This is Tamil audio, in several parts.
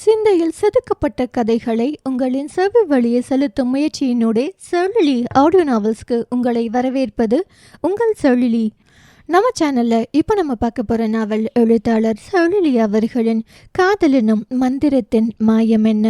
சிந்தையில் செதுக்கப்பட்ட கதைகளை உங்களின் செவி வழியே செலுத்தும் முயற்சியினூடே செழிலி ஆடியோ நாவல்ஸ்க்கு உங்களை வரவேற்பது உங்கள் செழிலி. நம்ம சேனலில் இப்போ நம்ம பார்க்க போகிற நாவல் எழுத்தாளர் செழிலி அவர்களின் காதல் எனும் மந்திரத்தின் மாயம் என்ன.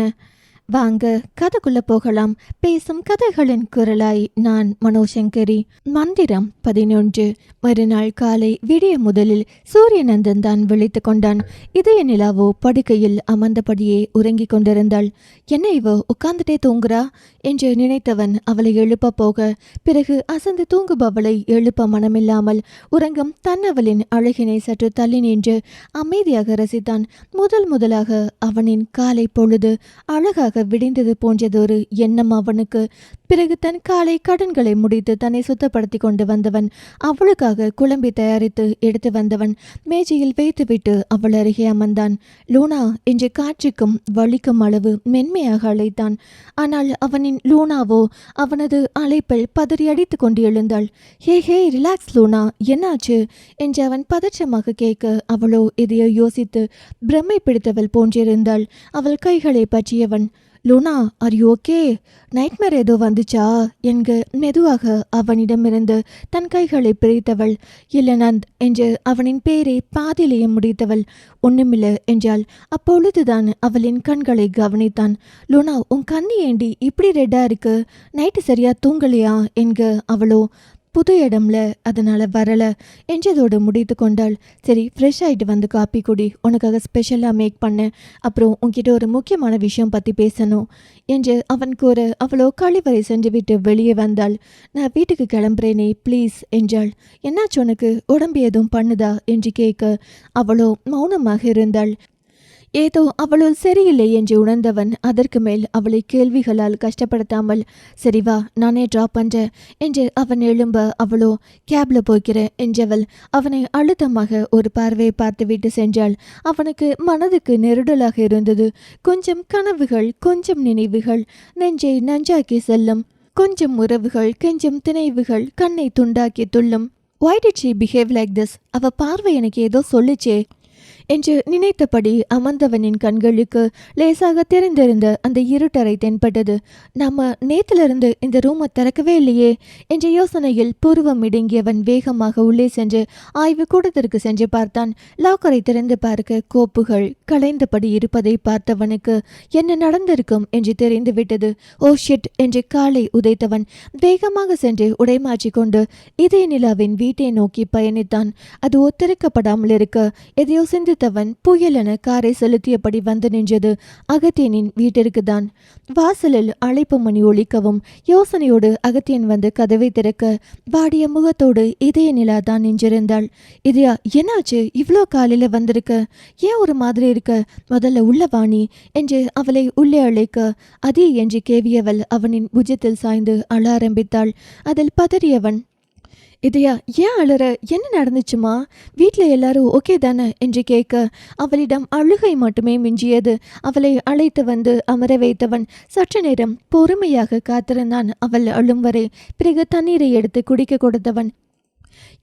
வாங்க கதைக்குள்ள போகலாம். பேசும் கதைகளின் குரலாய் நான் மனோசங்கரி. மந்திரம் 11. மறுநாள் காலை விடிய முதலில் சூரியநந்தன் தான் விழித்து கொண்டான். இதய நிலாவோ படுக்கையில் அமர்ந்தபடியே உறங்கிக் கொண்டிருந்தாள். என்ன இவோ உட்கார்ந்துட்டே தூங்குறா என்று நினைத்தவன் அவளை எழுப்ப போக, பிறகு அசந்து தூங்குபவளை எழுப்ப மனமில்லாமல் உறங்கும் தன்னவளின் அழகினை சற்று தள்ளி நின்று அமைதியாக ரசித்தான். முதலாக அவனின் காலை பொழுது அழகாக விடிந்தது போன்றதொரு எண்ணம் அவனுக்கு. பிறகு தன் காலை கடன்களை முடித்து தன்னை சுத்தப்படுத்தி கொண்டு வந்தவன் அவளுக்காக குழம்பி தயாரித்து எடுத்து வந்தவன் மேஜையில் வைத்துவிட்டு அவள் அருகே அமர்ந்தான். லூனா என்று காட்சிக்கும் வலிக்கும் அளவு மென்மையாக அழைத்தான். ஆனால் அவனின் லூனாவோ அவனது அழைப்பில் பதறி அடித்து கொண்டு எழுந்தாள். ஹே ரிலாக்ஸ் லூனா, என்னாச்சு என்று அவன் பதற்றமாக கேட்க, அவளோ எதையோ யோசித்து பிரமை பிடித்தவள் போன்றிருந்தாள். அவள் கைகளை பற்றியவன், Luna are you okay, nightmare ஏதோ வந்துச்சா என்க மெதுவாக அவனிடமிருந்து தன் கைகளை பிரித்தவள். இல்லை நந்த் என்று அவனின் பேரை பாதியிலேயே முடித்தவள். ஒண்ணுமில்ல என்றாள். அப்பொழுதுதான் அவளின் கண்களை கவனித்தான். லூனா, உன் கண்ணி ஏண்டி இப்படி ரெட்டா இருக்கு, நைட்டு சரியா தூங்கலையா என்க அவளோ, புது இடம்ல அதனால வரல என்றதோடு முடித்து கொண்டாள். சரி, ஃப்ரெஷ் ஆகிட்டு வந்து காப்பி குடி, உனக்காக ஸ்பெஷலாக மேக் பண்ணேன். அப்புறம் உன்கிட்ட ஒரு முக்கியமான விஷயம் பற்றி பேசணும் என்று அவன் கூற, அவளோ கழிவறை சென்று விட்டு வெளியே வந்தாள். நான் வீட்டுக்கு கிளம்புறேனே ப்ளீஸ் என்றாள். என்னாச்சு உனக்கு, உடம்பு எதுவும் பண்ணுதா என்று கேட்க அவளோ மௌனமாக இருந்தாள். ஏதோ அவளுள் சரியில்லை என்று உணர்ந்தவன் அதற்கு மேல் அவளை கேள்விகளால் கஷ்டப்படுத்தாமல், சரி வா நானே ட்ராப் பண்றேன் என்று அவன் எழும்ப, அவளோ கேப்ல போய்க்கிறேன் என்றவள் அவனை அழுத்தமாக ஒரு பார்வையை பார்த்துவிட்டு சென்றாள். அவனுக்கு மனதுக்கு நெருடலாக இருந்தது. கொஞ்சம் கனவுகள், கொஞ்சம் நினைவுகள் நெஞ்சை நஞ்சாக்கி செல்லும். கொஞ்சம் உறவுகள், கொஞ்சம் திணைவுகள் கண்ணை துண்டாக்கி துள்ளும். Why did she behave like this? அவ பார்வை எனக்கு ஏதோ சொல்லுச்சே என்று நினைத்தபடி அமர்ந்தவனின் கண்களுக்கு லேசாக திறந்திருந்த அந்த இருட்டறை தென்பட்டது. நம்ம நேத்திலிருந்து இந்த ரூமை திறக்கவே இல்லையே என்ற யோசனையில் பூர்வம் இடுங்கியவன் வேகமாக உள்ளே சென்று ஆய்வு கூடத்திற்கு சென்று பார்த்தான். லாக்கரை திறந்து பார்க்க கோப்புகள் களைந்தபடி இருப்பதை பார்த்தவனுக்கு என்ன நடந்திருக்கும் என்று தெரிந்துவிட்டது. ஓ ஷிட் என்று காலை உதைத்தவன் வேகமாக சென்று உடைமாற்றிக் கொண்டு இதய நிலாவின் வீட்டை நோக்கி பயணித்தான். அது ஒத்திருக்கப்படாமல் இருக்க எதையோ சிந்தித்தவன் புயலென காரை செலுத்தியபடி வந்து நின்றது அகத்தியனின் வீட்டிற்கு தான். வாசலில் அழைப்பு மணி ஒலிக்கவும் யோசனையோடு அகத்தியன் வந்து கதவை திறக்க வாடிய முகத்தோடு இதய நிலா தான் நின்றிருந்தாள். இதயா, என்னாச்சு, இவ்வளோ காலையில வந்திருக்க, ஏன் ஒரு மாதிரி இருக்க, முதல்ல உள்ள வாணி என்று அவளை உள்ளே அழைக்க அதி என்று கேவியவள் அவனின் புஜத்தில் சாய்ந்து அழ ஆரம்பித்தாள். அதில் பதறியவன், இதையா ஏன் அழற, என்ன நடந்துச்சுமா, வீட்டில் எல்லாரும் ஓகே தானே என்று கேட்க அவளிடம் அழுகை மட்டுமே மிஞ்சியது. அவளை அழைத்து வந்து அமர வைத்தவன் சற்று நேரம் பொறுமையாக காத்திருந்தான் அவள் அழும் வரை. பிறகு தண்ணீரை எடுத்து குடிக்க கொடுத்தவன்,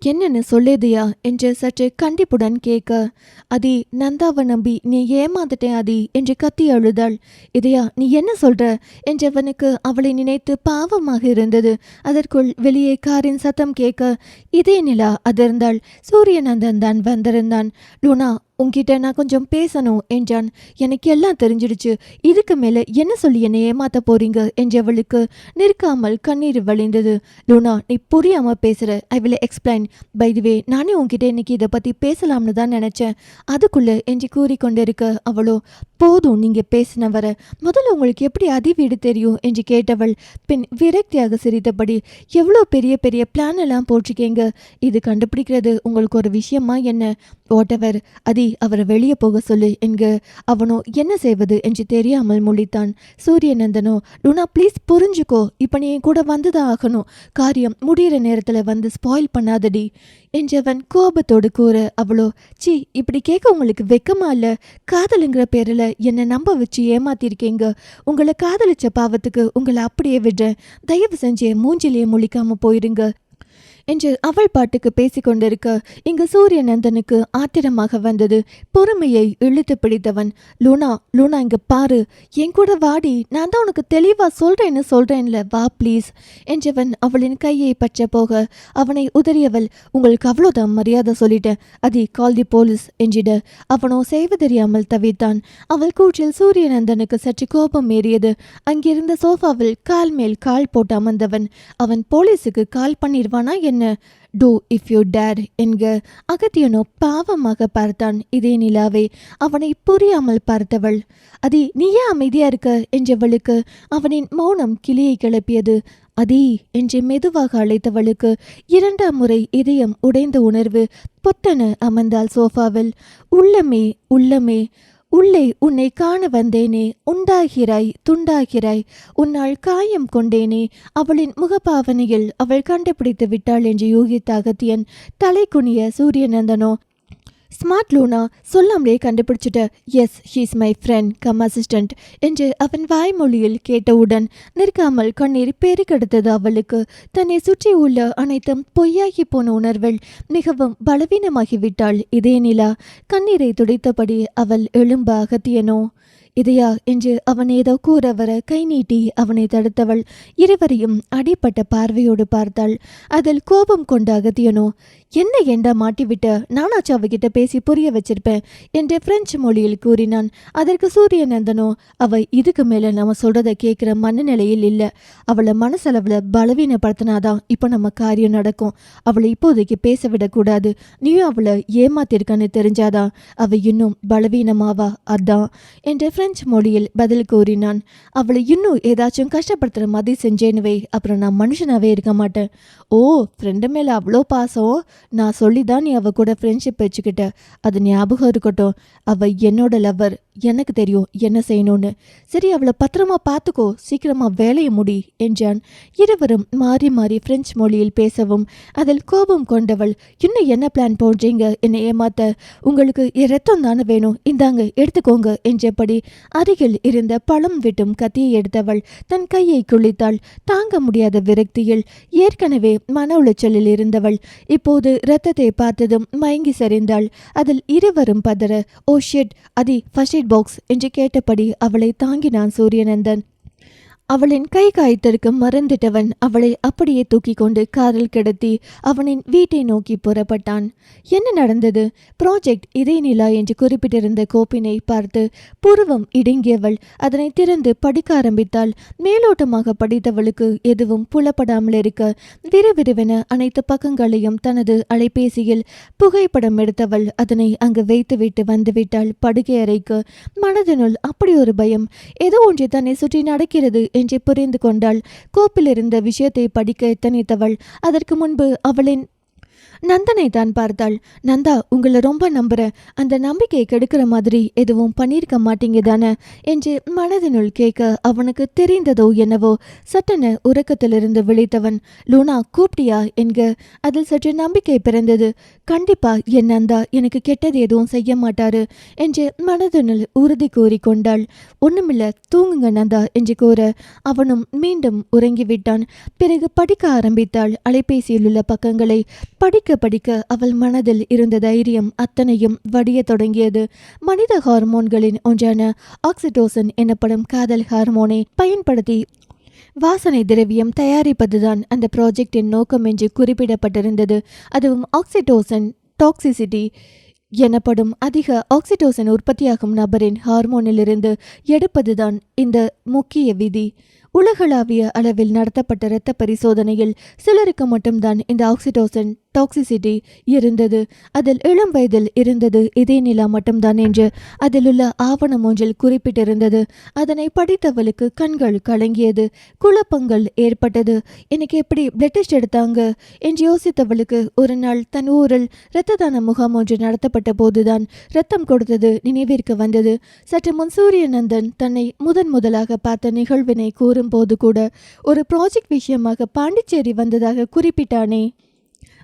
என்னன்னு சொல்லேதையா என்று சற்று கண்டிப்புடன் கேட்க, அதி நந்தாவை நம்பி நீ ஏமாந்துட்டேன் அதி என்று கத்தி அழுதாள். இதையா நீ என்ன சொல்ற என்றவனுக்கு அவளை நினைத்து பாவமாக இருந்தது. அதற்குள் வெளியே காரின் சத்தம் கேட்க இதய நிலா அதிர்ந்தாள். சூரியநந்தன் தான் வந்திருந்தான். லூனா, உன்கிட்ட நான் கொஞ்சம் பேசணும் என்றான். எனக்கு எல்லாம் தெரிஞ்சிடுச்சு, இதுக்கு மேல என்ன சொல்லி என்னை ஏமாத்த போறீங்க என்றவளுக்கு நிற்காமல் கண்ணீர் வழிந்தது. லூனா, நீ புரியாம பேசுற, I will explain. By the way, நானே உன்கிட்ட இன்னைக்கு இதை பத்தி பேசலாம்னு தான் நினைச்சேன், அதுக்குள்ள என்று கூறிக்கொண்டிருக்க அவளோ, போதும் நீங்க பேசின வர, முதல்ல உங்களுக்கு எப்படி அதி வீடு தெரியும் என்று கேட்டவள் பின் விரக்தியாக சிரித்தபடி, எவ்வளோ பெரிய பெரிய பிளான் எல்லாம் போட்டிருக்கீங்க, இது கண்டுபிடிக்கிறது உங்களுக்கு ஒரு விஷயமா என்ன, வாட் எவர், அதி அவரை வெளியே போக சொல்லு என்க அவனோ என்ன செய்வது என்று தெரியாமல் முழித்தான். சூரியநந்தனோ, லூனா ப்ளீஸ் புரிஞ்சுக்கோ, இப்போ நீ கூட வந்துதான் ஆகணும், காரியம் முடிகிற நேரத்தில் வந்து ஸ்பாயில் பண்ணாதடி என்றவன் கோபத்தோடு கூற அவளோ, சி இப்படி கேட்க உங்களுக்கு வெக்கமா இல்லை, காதலுங்கிற பேரில் என்னை நம்ப வச்சு ஏமாத்திருக்கீங்க, உங்களை காதலிச்ச பாவத்துக்கு உங்களை அப்படியே விடுறேன், தயவு செஞ்சு மூஞ்சிலேயே முழிக்காம போயிருங்க என்று அவள் பாட்டுக்கு பேசிக்கொண்டிருக்க இங்கு சூரியநந்தனுக்கு ஆத்திரமாக வந்தது. பொறுமையை இழுத்து பிடித்தவன், லூனா லூனா இங்க பாரு, என் கூட வாடி, நான் தான் உனக்கு தெளிவா சொல்றேன்ல, வா ப்ளீஸ் என்றவன் அவளின் கையை பற்ற போக அவனை உதறியவள், உங்களுக்கு அவ்வளோதான் மரியாதை சொல்லிட்டேன், அதி கால் தி போலீஸ் என்றிட அவனோ செய்வதறியாமல் தவித்தான். அவள் கூற்றில் சூரியநந்தனுக்கு சற்று கோபம் ஏறியது. அங்கிருந்த சோஃபாவில் கால் மேல் கால் போட்டு அமர்ந்தவன், அவன் போலீஸுக்கு கால் பண்ணிடுவானா என்ன? டூ இஃப் யூ டேர் என்க. அகத்தியனோ பாவமாக பார்த்தான். இதே நிலாவை அவனை புரியாமல் பார்த்தவள், அதி நீ ஏன் அமைதியா இருக்க என்றவளுக்கு அவனின் மௌனம் கிளியை கிளப்பியது. அதி என்று மெதுவாக அழைத்தவளுக்கு 2ஆம் முறை இதயம் உடைந்த உணர்வு. பொத்தன அமர்ந்தாள் சோஃபாவில். உள்ளமே உள்ளமே, உள்ளே உன்னை காண வந்தேனே, உண்டாகிறாய் துண்டாகிறாய், உன்னால் காயம் கொண்டேனே. அவளின் முகபாவனையில் அவள் கண்டுபிடித்து விட்டாள் என்று யூகித்த அகத்தியன் தலை குனிய சூரியநந்தனோ, ஸ்மார்ட் லூனா, சொல்லாமலே கண்டுபிடிச்சிட்ட, yes she's my friend cum assistant என்று அவன் வாய்மொழியில் கேட்டவுடன் நிற்காமல் கண்ணீர் பெருக்கெடுத்தது அவளுக்கு. தன்னை சுற்றி உள்ள அனைத்தும் பொய்யாகி போன உணர்வில் மிகவும் பலவீனமாகிவிட்டாள். இதே நிலா கண்ணீரை துடைத்தபடி அவள் எழும்ப அகத்தியனோ, இதையா என்று அவன் ஏதோ கூற வர கை நீட்டி அவனை தடுத்தவள் இருவரையும் அடிப்பட்ட பார்வையோடு பார்த்தாள். அதில் கோபம் கொண்ட அகத்தியனோ, என்ன ஏண்டா மாட்டிவிட்ட, நானாச்சும் அவகிட்ட பேசி புரிய வச்சிருப்பேன் என்று பிரெஞ்சு மொழியில் கூறினான். அதற்கு சூரியநந்தனோ, அவ இதுக்கு மேல நம்ம சொல்றதை கேட்கிற மனநிலையில் இல்லை, அவளை மனசளவில் பலவீனப்படுத்தினாதான் இப்போ நம்ம காரியம் நடக்கும், அவளை இப்போதைக்கு பேச விடக்கூடாது, நீயும் அவளை ஏமாத்திருக்கான்னு தெரிஞ்சாதான் அவ இன்னும் பலவீனமாவா, அதான் என்று பிரெஞ்சு மொழியில் பதில் கூறினான். அவளை இன்னும் ஏதாச்சும் கஷ்டப்படுத்துற மாதிரி செஞ்சேனுவே, அப்புறம் நான் மனுஷனாவே இருக்க மாட்டேன். ஓ, ஃப்ரெண்டு மேல அவ்வளோ பாசம், நான் சொல்லிதான் நீ அவ கூட ஃப்ரெண்ட்ஷிப் வச்சுக்கிட்ட, அது ஞாபகம் இருக்கட்டும், அவ என்னோட லவ்வர், எனக்கு தெரியும் என்ன செய்யணும்னு, சரி அவளை பத்திரமா பார்த்துக்கோ, சீக்கிரமா வேலையை முடி என்றான். இருவரும் மாறி மாறி பிரெஞ்சு மொழியில் பேசவும் அதில் கோபம் கொண்டவள், இன்னும் என்ன பிளான் போடுறீங்க என்னை ஏமாத்த, உங்களுக்கு ரத்தம் தானே வேணும், இந்தாங்க எடுத்துக்கோங்க என்றபடி அருகில் இருந்த பழம் வெட்டும் கத்தியை எடுத்தவள் தன் கையை குளித்தாள். தாங்க முடியாத விரக்தியில் ஏற்கனவே மன உளைச்சலில் இருந்தவள் இப்போது இரத்தத்தை பார்த்ததும் மயங்கி சரிந்தாள். அதில் இருவரும் பதற, ஓ ஷிட், அதி ஃபர்ஸ்ட் எய்ட் பாக்ஸ் என்று கேட்டபடி அவளை தாங்கினான் சூரியநந்தன். அவளின் கை காய்த்திருக்க மறந்துட்டவன் அவளை அப்படியே தூக்கி கொண்டு காரில் கிடத்தி அவனின் வீட்டை நோக்கி புறப்பட்டான். என்ன நடந்தது? ப்ராஜெக்ட் இதே நிலா என்று குறிப்பிட்டிருந்த கோப்பினை பார்த்து புருவம் இடுங்கியவள் அதனை திறந்து படிக்க ஆரம்பித்தாள். மேலோட்டமாக படித்தவளுக்கு எதுவும் புலப்படாமல் இருக்க விறுவிறுவென அனைத்து பக்கங்களையும் தனது அலைபேசியில் புகைப்படம் எடுத்தவள் அதனை அங்கு வைத்துவிட்டு வந்துவிட்டாள் படுகை அறைக்கு. மனதினுள் அப்படி ஒரு பயம், ஏதோ ஒன்று தன்னை சுற்றி நடக்கிறது என்று புரிந்து கொண்டாள். கோப்பில் இருந்த விஷயத்தை படிக்க எத்தனித்தவள் அதற்கு முன்பு அவளின் நந்தனை தான் பார்த்தாள். நந்தா, உங்களை ரொம்ப நம்புறேன், அந்த நம்பிக்கையை கெடுக்கிற மாதிரி எதுவும் பண்ணியிருக்க மாட்டீங்க தானே என்று மனதினுள் கேட்க அவனுக்கு தெரிந்ததோ என்னவோ சட்டென உறக்கத்திலிருந்து விழித்தவன், லூனா கூப்பிட்டியா என்க. அதில் சற்று நம்பிக்கை பிறந்தது. கண்டிப்பா என் நந்தா எனக்கு கெட்டது எதுவும் செய்ய மாட்டாரு என்று மனதினுள் உறுதி கூறிக்கொண்டாள். ஒண்ணுமில்ல, தூங்குங்க நந்தா என்று கூற அவனும் மீண்டும் உறங்கிவிட்டான். பிறகு படிக்க ஆரம்பித்தாள். அலைபேசியில் உள்ள பக்கங்களை படிக்க அவள் மனதில் இருந்த தைரியம் அத்தனையும் வடிய தொடங்கியது. மனித ஹார்மோன்களின் ஒன்றான ஆக்சிடோசன் எனப்படும் காதல் ஹார்மோனை பயன்படுத்தி வாசனை திரவியம் தயாரிப்பதுதான் அந்த ப்ராஜெக்டின் நோக்கம் என்று குறிப்பிடப்பட்டிருந்தது. அதுவும் ஆக்சிடோசன் டாக்ஸிசிட்டி எனப்படும் அதிக ஆக்சிடோசன் உற்பத்தியாகும் நபரின் ஹார்மோனிலிருந்து எடுப்பதுதான் இந்த முக்கிய விதி. உலகளாவிய அளவில் நடத்தப்பட்ட இரத்த பரிசோதனையில் சிலருக்கு மட்டும்தான் இந்த ஆக்சிடோசன் டாக்ஸிசிட்டி இருந்தது. அதில் இளம் வயதில் இருந்தது இதே நிலா மட்டும்தான் என்று அதில் உள்ள ஆவணம் ஒன்றில் குறிப்பிட்டிருந்தது. அதனை படித்தவளுக்கு கண்கள் கலங்கியது, குழப்பங்கள் ஏற்பட்டது. எனக்கு எப்படி பிளட் டெஸ்ட் எடுத்தாங்க என்று யோசித்தவளுக்கு ஒரு நாள் தன் ஊரில் இரத்த தான முகாம் ஒன்று நடத்தப்பட்ட போதுதான் இரத்தம் கொடுத்தது நினைவிற்கு வந்தது. சற்று முன் சூரியநந்தன் தன்னை முதலாக பார்த்த நிகழ்வினை கூறும் போது கூட ஒரு ப்ராஜெக்ட் விஷயமாக பாண்டிச்சேரி வந்ததாக குறிப்பிட்டானே,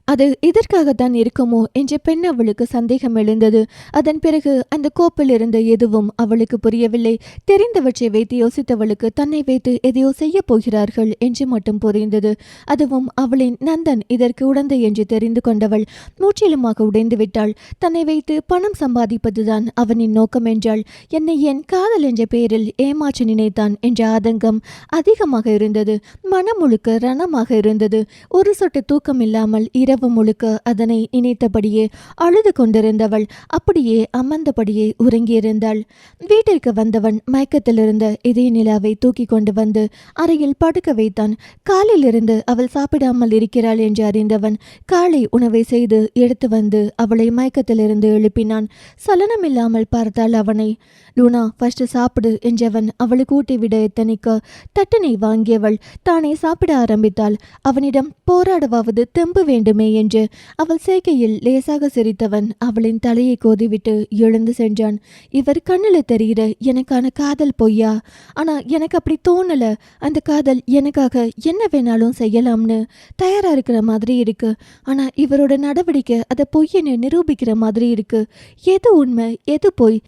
அது இதற்காகத்தான் இருக்குமோ என்ற பெண் அவளுக்கு சந்தேகம் எழுந்தது. அதன் பிறகு அந்த கோப்பில் இருந்த எதுவும் அவளுக்கு புரியவில்லை. தெரிந்தவற்றை வைத்து யோசித்தவளுக்கு தன்னை வைத்து எதையோ செய்ய போகிறார்கள் என்று மட்டும் புரிந்தது. அதுவும் அவளின் நந்தன் இதற்கு உடந்தை என்று தெரிந்து கொண்டவள் முற்றிலுமாக உடைந்து விட்டாள். தன்னை வைத்து பணம் சம்பாதிப்பதுதான் அவனின் நோக்கம் என்றாள். என்னை என் காதல் என்ற பெயரில் ஏமாற்ற நினைத்தான் என்ற ஆதங்கம் அதிகமாக இருந்தது. மனம் முழுக்க ரணமாக இருந்தது. ஒரு சொட்டு தூக்கம் இல்லாமல் இரவு முழுக்க அதனை நினைத்தபடியே அழுது கொண்டிருந்தவள் அப்படியே அமர்ந்தபடியே உறங்கியிருந்தாள். வீட்டிற்கு வந்தவன் மயக்கத்தில் இருந்த இதய நிலாவை தூக்கி கொண்டு வந்து அறையில் படுக்க வைத்தான். காலையிலிருந்து அவள் சாப்பிடாமல் இருக்கிறாள் என்று அறிந்தவன் காலை உணவை செய்து எடுத்து வந்து அவளை மயக்கத்திலிருந்து எழுப்பினான். சலனமில்லாமல் பார்த்தாள் அவனை. லூனா, ஃபர்ஸ்ட் சாப்பிடு என்றவன் அவளுக்கு ஊட்டிவிட எத்தனைக்க தட்டனை வாங்கியவள் தானே சாப்பிட ஆரம்பித்தாள். அவனிடம் போராடவாவது தெம்பு வேண்டுமே என்று அவள் செய்கையில் லேசாக சிரித்தவன் அவளின் தலையை கோதிவிட்டு எழுந்து சென்றான். இவர் கண்ணில் தெரிகிற எனக்கான காதல் பொய்யா? ஆனா எனக்கு அப்படி தோணல. அந்த காதல் எனக்காக என்ன வேணாலும் செய்யலாம்னு தயாரா இருக்கிற மாதிரி இருக்கு. ஆனா இவரோட நடவடிக்கை அதை பொய்யன்னு நிரூபிக்கிற மாதிரி இருக்கு. எது உண்மை எது பொய்?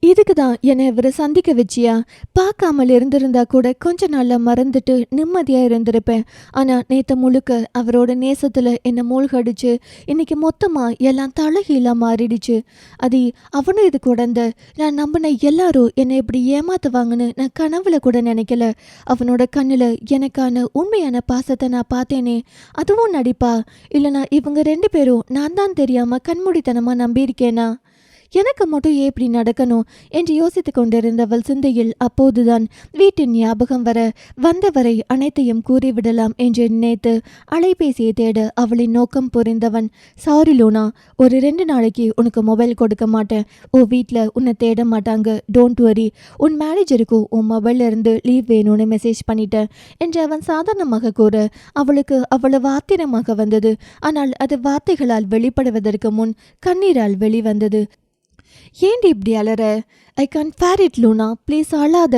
இதுக்கு தான் என்னை இவரை சந்திக்க வச்சியா? பார்க்காமல் இருந்திருந்தா கூட கொஞ்ச நாள்ல மறந்துட்டு நிம்மதியாக இருந்திருப்பேன். ஆனால் நேற்று முழுக்க அவரோட நேசத்தில் என்னை மூழ்கடிச்சு இன்னைக்கு மொத்தமாக எல்லாம் தலைகீழாக மாறிடுச்சு. அது அவனும் இது குடந்த நான் நம்பின எல்லாரும் என்னை இப்படி ஏமாத்துவாங்கன்னு நான் கனவுல கூட நினைக்கல. அவனோட கண்ணில் எனக்கான உண்மையான பாசத்தை நான் பார்த்தேனே, அதுவும் நடிப்பா? இல்லைனா இவங்க ரெண்டு பேரும் நான் தான் தெரியாமல் கண்மூடித்தனமாக நம்பியிருக்கேனா? எனக்கு மட்டும் ஏன் இப்படி நடக்கணும் என்று யோசித்து கொண்டிருந்தவள் சிந்தையில் அப்போதுதான் வீட்டின் ஞாபகம் வர வந்தவரை அனைத்தையும் கூறிவிடலாம் என்று நினைத்து அலைபேசியை தேட அவளின் நோக்கம் புரிந்தவன். சாரி லூனா, ஒரு 2 நாளைக்கு உனக்கு மொபைல் கொடுக்க மாட்டேன். வீட்டில் உன்னை தேட மாட்டாங்க. Don't worry. உன் மேனேஜருக்கும் உன் மொபைல்ல இருந்து லீவ் வேணும்னு மெசேஜ் பண்ணிட்டேன் என்று அவன் சாதாரணமாக கூற அவளுக்கு அவ்வளவு ஆத்திரமாக வந்தது. ஆனால் அது வார்த்தைகளால் வெளிப்படுவதற்கு முன் கண்ணீரால் வெளிவந்தது. ஏண்டி இப்படி அலற? I can fair it Luna, please அழாத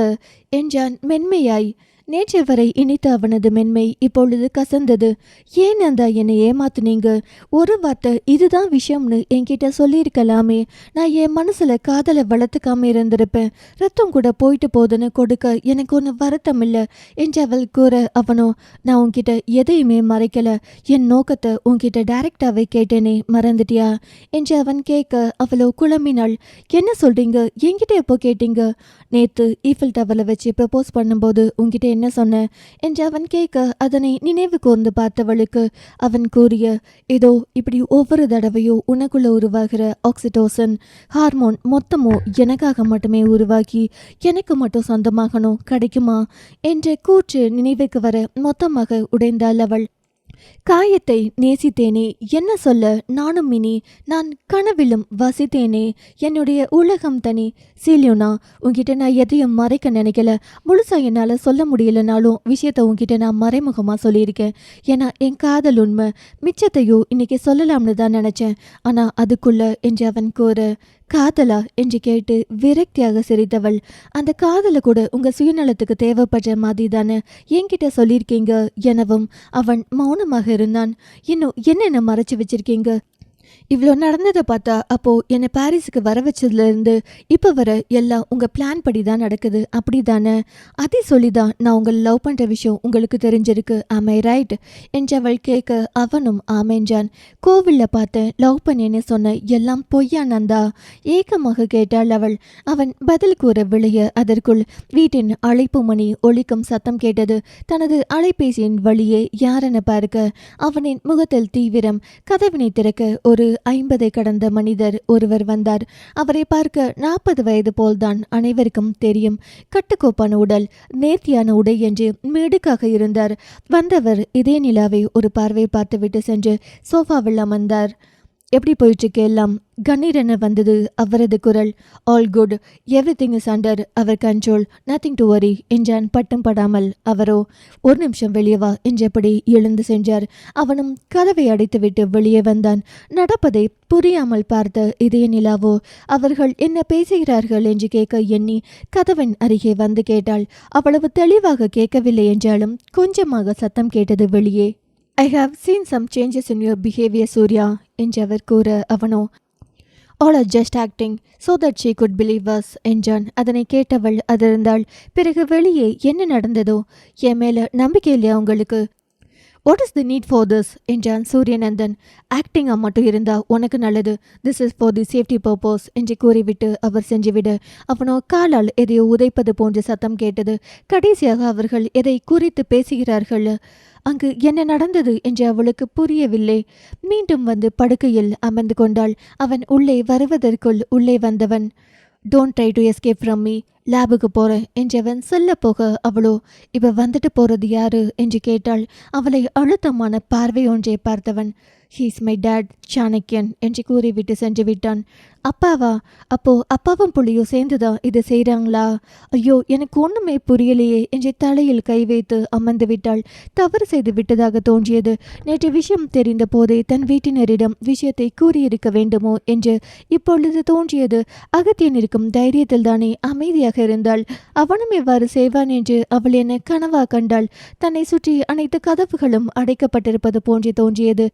என்றான் மென்மையாய். நேற்று வரை இனித்த அவனது மென்மை இப்பொழுது கசந்தது. ஏன் அந்த என்னை ஏமாத்துனீங்க? ஒரு வார்த்தை இதுதான் விஷயம்னு என்கிட்ட சொல்லியிருக்கலாமே. நான் என் மனசுல காதலை வளர்த்துக்காம இருந்திருப்பேன். ரத்தம் கூட போயிட்டு போதுன்னு கொடுக்க எனக்கு ஒன்று வருத்தம் இல்லை என்று அவள் கூற அவனோ, நான் உன்கிட்ட எதையுமே மறைக்கல. என் நோக்கத்தை உன்கிட்ட டைரக்டாவே கேட்டேனே, மறந்துட்டியா என்று அவன் கேட்க அவளோ குழம்பினாள். என்ன சொல்றீங்க? என்கிட்ட எப்போ கேட்டீங்க? நேத்து ஈஃபில் டவரில் வச்சு ப்ரப்போஸ் பண்ணும்போது உன்கிட்ட என்ன சொன்ன என்று அவன் கேட்க அதனை நினைவு கூர்ந்து பார்த்தவளுக்கு அவன் கூறிய, ஏதோ இப்படி ஒவ்வொரு தடவையும் உனக்குள்ள உருவாகிற ஆக்சிடோசன் ஹார்மோன் மொத்தமோ எனக்காக மட்டுமே உருவாக்கி எனக்கு மட்டும் சொந்தமாகணும், கிடைக்குமா என்ற கூற்று நினைவுக்கு வர மொத்தமாக உடைந்தாள் அவள். காயத்தை நேசித்தேனே, என்ன சொல்ல நானும் மினி, நான் கனவிலும் வசித்தேனே, என்னுடைய உலகம் தனி. சீலியோனா, உன்கிட்ட நான் எதையும் மறைக்க நினைக்கல. முழுசா என்னால் சொல்ல முடியலனாலும் விஷயத்த உன்கிட்ட நான் மறைமுகமாக சொல்லியிருக்கேன். ஏன்னா என் காதல் உண்மை. மிச்சத்தையும் இன்னைக்கு சொல்லலாம்னு தான் நினச்சேன். ஆனால் அதுக்குள்ள என்று அவன் கூற, காதலா என்று கேட்டு விரக்தியாக சிரித்தவள். அந்த காதலை கூட உங்க சுயநலத்துக்கு தேவைப்படுற மாதிரி தானே என்கிட்ட சொல்லியிருக்கீங்க எனவும் அவன் மௌனமாக இருந்தான். இன்னும் என்னென்ன மறைச்சு வச்சிருக்கீங்க? இவ்வளோ நடந்ததை பார்த்தா அப்போ என்னை பாரிஸுக்கு வர வச்சதுலேருந்து இப்போ வர எல்லாம் உங்கள் பிளான் படி தான் நடக்குது, அப்படி தானே? அதை சொல்லி தான் நான் உங்களை லவ் பண்ணுற விஷயம் உங்களுக்கு தெரிஞ்சிருக்கு, ஆமை ரைட் என்று அவள் கேட்க அவனும் ஆமென்றான். கோவிலில் பார்த்தேன், லவ் பண்ணேன்னு சொன்ன எல்லாம் பொய்யா நந்தா? ஏக்கமாக கேட்டாள் அவள். அவன் பதில் கூற விளைய அதற்குள் வீட்டின் அழைப்பு மணி ஒலிக்கும் சத்தம் கேட்டது. தனது அலைபேசியின் வழியே யாரென பார்க்க அவனின் முகத்தில் தீவிரம். கதவினை திறக்க ஒரு 50 கடந்த மனிதர் ஒருவர் வந்தார். அவரை பார்க்க 40 வயது போல்தான் அனைவருக்கும் தெரியும். கட்டுக்கோப்பான உடல், நேர்த்தியான உடை என்று மிடுக்காக இருந்தார். வந்தவர் இதே நிலாவை ஒரு பார்வை பார்த்துவிட்டு சென்று சோஃபாவில் அமர்ந்தார். எப்படி போயிட்டுருக்கு எல்லாம்? கண்ணீரென வந்தது அவரது குரல். All good, everything is under our control, nothing to worry என்றான் பட்டும் படாமல். அவரோ, ஒரு நிமிஷம் வெளியே வா என்றபடி எழுந்து சென்றார். அவனும் கதவை அடைத்துவிட்டு வெளியே வந்தான். நடப்பதை புரியாமல் பார்த்த இதய நிலாவோ அவர்கள் என்ன பேசுகிறார்கள் என்று கேட்க எண்ணி கதவின் அருகே வந்து கேட்டாள். அவ்வளவு தெளிவாக கேட்கவில்லை என்றாலும் கொஞ்சமாக சத்தம் கேட்டது வெளியே. I have seen some changes in your behaviour Surya என்று அவர் கூற அவனோ all are just acting so that she could believe us என்றான். அதனை கேட்டவள் அதிர்ந்தாள். பிறகு வெளியே என்ன நடந்ததோ, என் மேல நம்பிக்கை இல்லையா உங்களுக்கு? What is the need for this என்றான் சூரியநந்தன். ஆக்டிங்காக மட்டும் இருந்தா உனக்கு நல்லது. This is for the safety purpose என்று கூறிவிட்டு அவர் சென்றுவிட அவனோ காலால் எதையோ உதைப்பது போன்ற சத்தம் கேட்டது. கடைசியாக அவர்கள் எதை குறித்து பேசுகிறார்கள்? அங்கு என்ன நடந்தது என்று அவளுக்கு புரியவில்லை. மீண்டும் வந்து படுக்கையில் அமர்ந்து கொண்டாள். அவன் உள்ளே வருவதற்குள் உள்ளே வந்தவன், don't try to escape from me, லேபுக்கு போகிறேன் என்றவன் சொல்ல போக அவளோ, இவ வந்துட்டு போகிறது யாரு என்று கேட்டாள். அவளை அழுத்தமான பார்வை ஒன்றை பார்த்தவன், ஹீஸ் மை டேட் சாணக்கியன் என்று கூறிவிட்டு சென்று விட்டான். அப்பாவா? அப்போ அப்பாவும் புள்ளியும் சேர்ந்துதான் இது செய்கிறாங்களா? ஐயோ, எனக்கு ஒன்றுமே புரியலையே என்று தலையில் கை வைத்து அமர்ந்து விட்டாள். தவறு செய்து விட்டதாக தோன்றியது. நேற்று விஷயம் தெரிந்த போதே தன் வீட்டினரிடம் விஷயத்தை கூறியிருக்க வேண்டுமோ என்று இப்பொழுது தோன்றியது. அகத்தியன் இருக்கும் தைரியத்தில் தானே அமைதியாக இருந்தாள். அவனும் எவ்வாறு செய்வான் என்று அவள் என்ன கனவா கண்டாள். தன்னை சுற்றி அனைத்து கதவுகளும் அடைக்கப்பட்டிருப்பது போன்று தோன்றியது.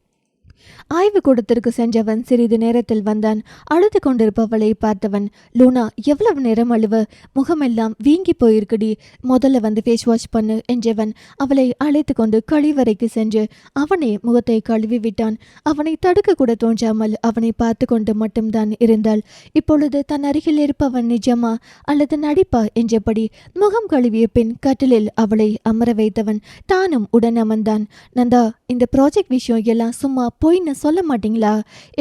ஆய்வு கூடத்திற்கு சென்றவன் சிறிது நேரத்தில் வந்தான். அழுது கொண்டிருப்பவளை பார்த்தவன், லூனா, எவ்வளவு நேரம் அழுவ? முகமெல்லாம் வீங்கி போயிருக்குடி, முதல்ல வந்து ஃபேஸ் வாஷ் பண்ணு என்றவன் அவளை அழைத்து கொண்டு கழிவறைக்கு சென்று அவனே முகத்தை கழுவி விட்டான். அவனை தடுக்க கூட தோன்றாமல் அவனை பார்த்து கொண்டு மட்டும்தான் இருந்தாள். இப்பொழுது தன் அருகில் இருப்பவன் நிஜமா அல்லது நடிப்பா என்றபடி முகம் கழுவிய பின் கட்டிலில் அவளை அமர வைத்தவன் தானும் உடன் அமர்ந்தான். நந்தா, இந்த ப்ராஜெக்ட் விஷயம் எல்லாம் சும்மா பொய்ன்னு சொல்ல மாட்டீங்களா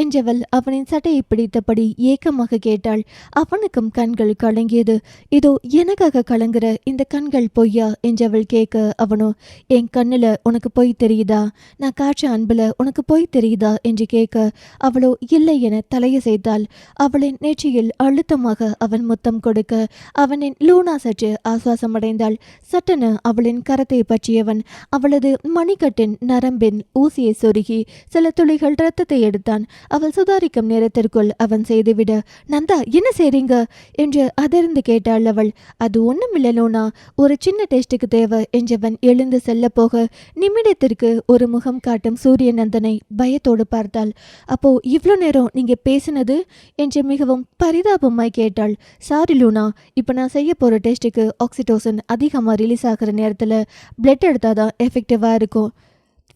என்றவள் அவனின் சட்டையை பிடித்தபடி ஏக்கமாக கேட்டாள். அவனுக்கும் கண்கள் கலங்கியது. இதோ எனக்காக கலங்குற இந்த கண்கள் பொய்யா என்றவள் கேட்க அவனோ, என் கண்ணுல உனக்கு பொய் தெரியுதா? நான் காற்ற அன்புல உனக்கு பொய் தெரியுதா என்று கேட்க அவளோ இல்லை என தலையசைத்தாள். அவளின் நெற்றியில் அழுத்தமாக அவன் முத்தம் கொடுக்க அவனின் லூனா சற்று ஆசுவாசமடைந்தாள். சட்டென அவளின் கரத்தை பற்றியவன் அவளது மணிக்கட்டின் நரம்பின் ஊசியை சொருகி சில துளிகள் ரத்தத்தை எடுத்தான். அவள் சுதாரிக்கும் நேரத்திற்குள் அவன் செய்துவிட, நந்தா, என்ன செய்றீங்க என்று அதிர்ந்து கேட்டாள் அவள். அது ஒண்ணுமில்ல லோனா, ஒரு சின்ன டெஸ்டுக்கு தேவை என்றவன் எழுந்து செல்ல போக நிமிடத்திற்கு ஒரு முகம் காட்டும் சூரியநந்தனை பயத்தோடு பார்த்தாள். அப்போ இவ்வளோ நேரம் நீங்க பேசினது என்று மிகவும் பரிதாபமாய் கேட்டாள். சாரி லூனா, இப்போ நான் செய்ய போற டெஸ்ட்டுக்கு ஆக்சிடோசன் அதிகமாக ரிலீஸ் ஆகிற நேரத்தில் பிளட் எடுத்தாதான் எஃபெக்டிவாக இருக்கும்.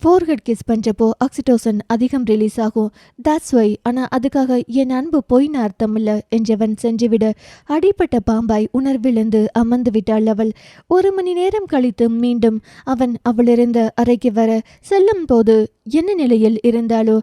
ஃபோர்ஹெட் கிஸ் பண்ணுறப்போ ஆக்சிடோசன் அதிகம் ரிலீஸ் ஆகும். That's why. ஆனால் அதுக்காக என் அன்பு பொய்ன்னு அர்த்தம் இல்லை என்றவன் சென்றுவிட அடிப்பட்ட பாம்பாய் உணர்விழந்து அமர்ந்து விட்டாள் அவள். 1 மணி நேரம் கழித்து மீண்டும் அவன் அவளிருந்த அறைக்கு வர செல்லும் போது என்ன நிலையில் இருந்தாளோ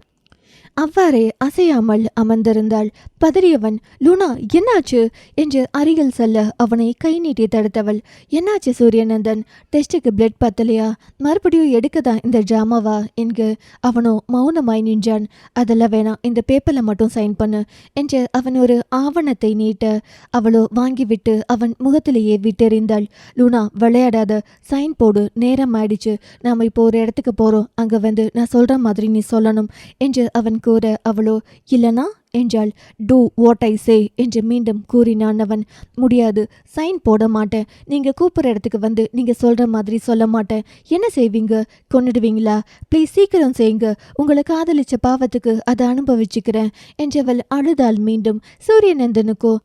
அவ்வாறே அசையாமல் அமர்ந்திருந்தாள். பதறியவன், லூனா, என்னாச்சு என்று அருகில் செல்ல அவனை கை நீட்டி தடுத்தவள். என்னாச்சு சூரியநந்தன்? டெஸ்டுக்கு பிளட் பத்தலையா? மறுபடியும் எடுக்கதான் இந்த டிராமாவா என்க அவனோ மௌனமாய் நின்றான். அதெல்லாம் வேணாம், இந்த பேப்பரில் மட்டும் சைன் பண்ணு என்று அவன் ஒரு ஆவணத்தை நீட்ட அவளோ வாங்கிவிட்டு அவன் முகத்திலேயே விட்டெறிந்தாள். லூனா, விளையாடாத, சைன் போடு, நேரம் ஆயிடுச்சு, நாம் இப்போ ஒரு இடத்துக்கு போகிறோம், அங்கே வந்து நான் சொல்கிற மாதிரி நீ சொல்லணும் என்று அவன் கூற அவளோ இல்லனா என்றாள். டூ வாட் ஐ சே என்று மீண்டும் கூறினான் அவன். முடியாது, சைன் போட மாட்டேன். நீங்கள் கூப்பிட்ற இடத்துக்கு வந்து நீங்கள் சொல்கிற மாதிரி சொல்ல மாட்டேன். என்ன செய்வீங்க? கொன்னுடுவீங்களா? ப்ளீஸ் சீக்கிரம் செய்யுங்க, உங்களை காதலிச்ச பாவத்துக்கு அதை அனுபவிச்சுக்கிறேன் என்றவள் அழுதாள். மீண்டும் சூரியநந்தனுக்கோ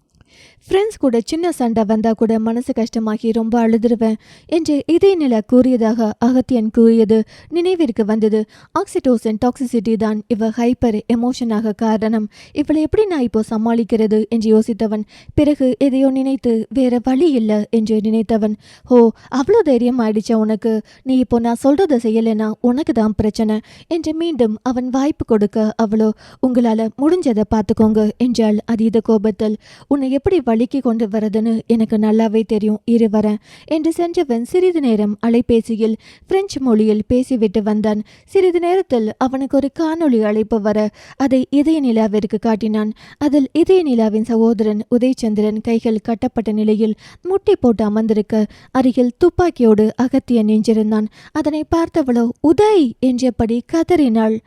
ஃப்ரெண்ட்ஸ் கூட சின்ன சண்டை வந்தால் கூட மனசு கஷ்டமாகி ரொம்ப அழுதுருவேன் என்று இதே நிலை கூறியதாக அகத்தியன் கூறியது நினைவிற்கு வந்தது. ஆக்சிடோசன் டாக்ஸிசிட்டி தான் இவ ஹைப்பர் எமோஷனாக காரணம். இவளை எப்படி நான் இப்போ சமாளிக்கிறது என்று யோசித்தவன் பிறகு எதையோ நினைத்து வேற வழி இல்லை என்று நினைத்தவன், ஓ, அவ்வளோ தைரியம் ஆயிடுச்சா உனக்கு? நீ இப்போ நான் சொல்றதை செய்யலைன்னா உனக்கு தான் பிரச்சனை என்று மீண்டும் அவன் வாய்ப்பு கொடுக்க அவளோ, உங்களால் முடிஞ்சதை பார்த்துக்கோங்க என்றாள் அதீத கோபத்தில். உன்னை எப்படி வலிக்கு கொண்டு வரதுன்னு எனக்கு நல்லாவே தெரியும், இரு வரேன் என்று சென்றவன் சிறிது நேரம் அலைபேசியில் பிரெஞ்சு மொழியில் பேசிவிட்டு வந்தான். சிறிது நேரத்தில் அவனுக்கு ஒரு காணொளி அழைப்பு வர அதை இதய நிலாவிற்கு காட்டினான். அதில் இதய நிலாவின் சகோதரன் உதயச்சந்திரன் கைகள் கட்டப்பட்ட நிலையில் முட்டி போட்டு அமர்ந்திருக்க அருகில் துப்பாக்கியோடு அகத்தியன் நின்றிருந்தான். அதனை பார்த்தவளோ உதய் என்றபடி கதறினாள்.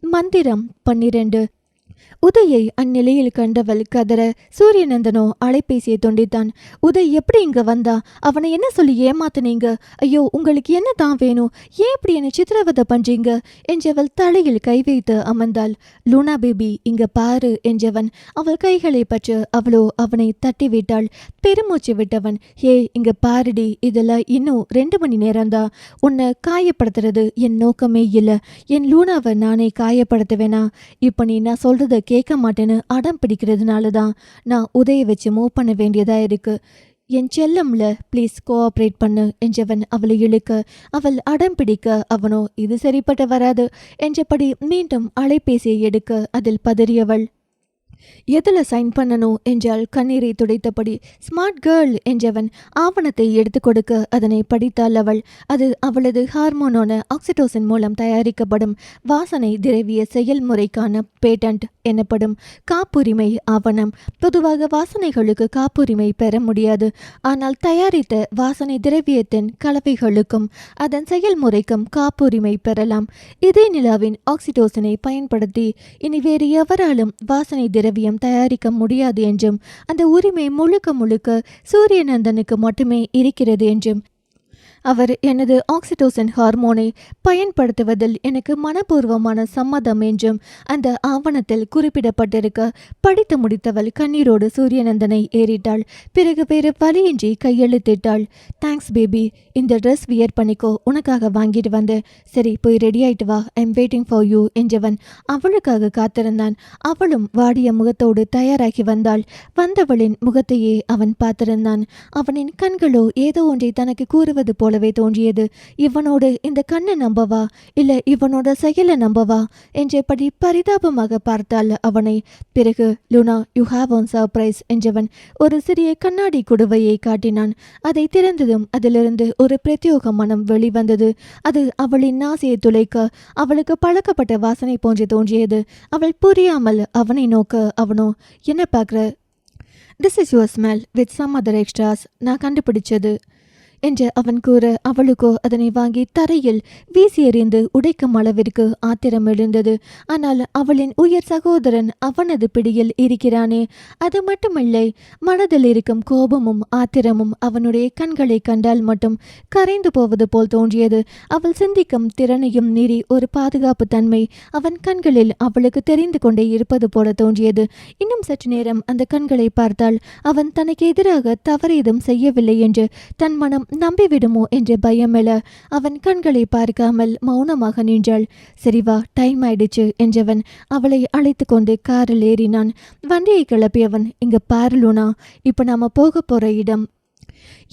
மந்திரம் 12. உதயை அந்நிலையில் கண்டவள் கதற சூரியநந்தனோ அலைபேசியை துண்டித்தான். உதய் எப்படி இங்க வந்தா? அவனை என்ன சொல்லி ஏமாத்துனீங்க? ஐயோ, உங்களுக்கு என்ன தான் வேணும்? ஏன் இப்படி என்னை சித்திரவதை பண்றீங்க என்றவள் தலையில் கை வைத்து அமர்ந்தாள். லூனா பேபி, இங்க பாரு என்றவன் அவள் கைகளை பற்று அவளோ அவனை தட்டி விட்டாள். பெருமூச்சு விட்டவன், ஹே இங்க பாருடி, இதெல்லாம் இன்னும் 2 மணி நேரம்தான். உன்னை காயப்படுத்துறது என் நோக்கமே இல்லை. என் லூனாவை நானே காயப்படுத்துவேனா? இப்போ நீ நான் சொல்றத கேட்க மாட்டேன்னு அடம் பிடிக்கிறதுனால தான் நான் உதய வச்சு மூவ் பண்ண வேண்டியதா இருக்கு. என் செல்லம்ல ப்ளீஸ் கோஆப்ரேட் பண்ணு என்றவன் அவளை இழுக்க அவள் அடம் பிடிக்க அவனோ இது சரிப்பட்டு வராது என்றபடி மீண்டும் அலைபேசியை எடுக்க அதில் பதறியவள். எதில் சைன் பண்ணணும் என்றால் கண்ணீரை துடைத்தபடி. ஸ்மார்ட் கேர்ள் என்றவன் ஆவணத்தை எடுத்து கொடுக்க அதனை படித்தாள் அவள். அது அவளது ஹார்மோனான ஆக்சிடோசின் மூலம் தயாரிக்கப்படும் வாசனை திரவிய செயல்முறைக்கான பேட்டன்ட் எனப்படும் காப்புரிமை ஆவணம். பொதுவாக வாசனைகளுக்கு காப்புரிமை பெற முடியாது. ஆனால் தயாரித்த வாசனை திரவியத்தின் கலவைகளுக்கும் அதன் செயல்முறைக்கும் காப்புரிமை பெறலாம். இதே நிலாவின் ஆக்சிடோசினை பயன்படுத்தி இனி வேறு எவராலும் வாசனை திரவியம் தயாரிக்க முடியாது என்றும் அந்த உரிமை முழுக்க முழுக்க சூரியநந்தனுக்கு மட்டுமே இருக்கிறது என்றும் அவர் எனது ஆக்சிடோசின் ஹார்மோனை பயன்படுத்துவதில் எனக்கு மனப்பூர்வமான சம்மதம் என்றும் அந்த ஆவணத்தில் குறிப்பிடப்பட்டிருக்க படித்து முடித்தவள் கண்ணீரோடு சூரியநந்தனை ஏறிட்டாள். பிறகு வேறு வழியின்றி கையெழுத்திட்டாள். தேங்க்ஸ் பேபி, இந்த ட்ரெஸ் வியர் பண்ணிக்கோ, உனக்காக வாங்கிட்டு வந்தேன். சரி போய் ரெடி ஆயிட்டு வா, ஐம் வெயிட்டிங் ஃபார் யூ என்றவன் அவளுக்காக காத்திருந்தான். அவளும் வாடிய முகத்தோடு தயாராகி வந்தாள். வந்தவளின் முகத்தையே அவன் பார்த்திருந்தான். அவனின் கண்களோ ஏதோ ஒன்றை தனக்கு கூறுவது போலவே தோன்றியது. இவனோடு இந்த கண்ணை நம்பவா இல்ல இவனோட செயலை நம்பவா என்றபடி பரிதாபமாக பார்த்தாள் அவனை. பிறகு Luna, you have one surprise என்றவன் ஒரு சிறிய கண்ணாடி குடுவையை காட்டினான். அதை திறந்ததும் அதிலிருந்து ஒரு பிரத்யோக மனம் வெளிவந்தது. அது அவளின் நாசியை துளைக்க அவளுக்கு பழக்கப்பட்ட வாசனை போன்று தோன்றியது. அவள் புரியாமல் அவனை நோக்க அவனோ, என்ன பார்க்குற? This is your smell with some other extras, நான் கண்டுபிடிச்சது என்று அவன் கூற அவளுக்கோ அதனை வாங்கி தரையில் வீசி எறிந்து உடைக்கும் அளவிற்கு ஆத்திரம் எழுந்தது. ஆனால் அவளின் உயர் சகோதரன் அவனது பிடியில் இருக்கிறானே, அது மட்டுமில்லை, மனதில் இருக்கும் கோபமும் ஆத்திரமும் அவனுடைய கண்களை கண்டால் மட்டும் கரைந்து போவது போல் தோன்றியது. அவள் சிந்திக்கும் திறனையும் மீறி ஒரு பாதுகாப்பு தன்மை அவன் கண்களில் அவளுக்கு தெரிந்து கொண்டே இருப்பது போல தோன்றியது. இன்னும் சற்று நேரம் அந்த கண்களை பார்த்தால் அவன் தனக்கு எதிராக தவறேதும் செய்யவில்லை என்று தன் மனம் நம்பிவிடுமோ என்ற பயமெல அவன் கண்களை பார்க்காமல் மௌனமாக நின்றாள். சரிவா, டைம் ஆயிடுச்சு என்றவன் அவளை அழைத்து கொண்டு காரில் ஏறினான். வண்டியை கிளப்பியவன், இங்க பாருலூனா, இப்ப நாம போக போற இடம்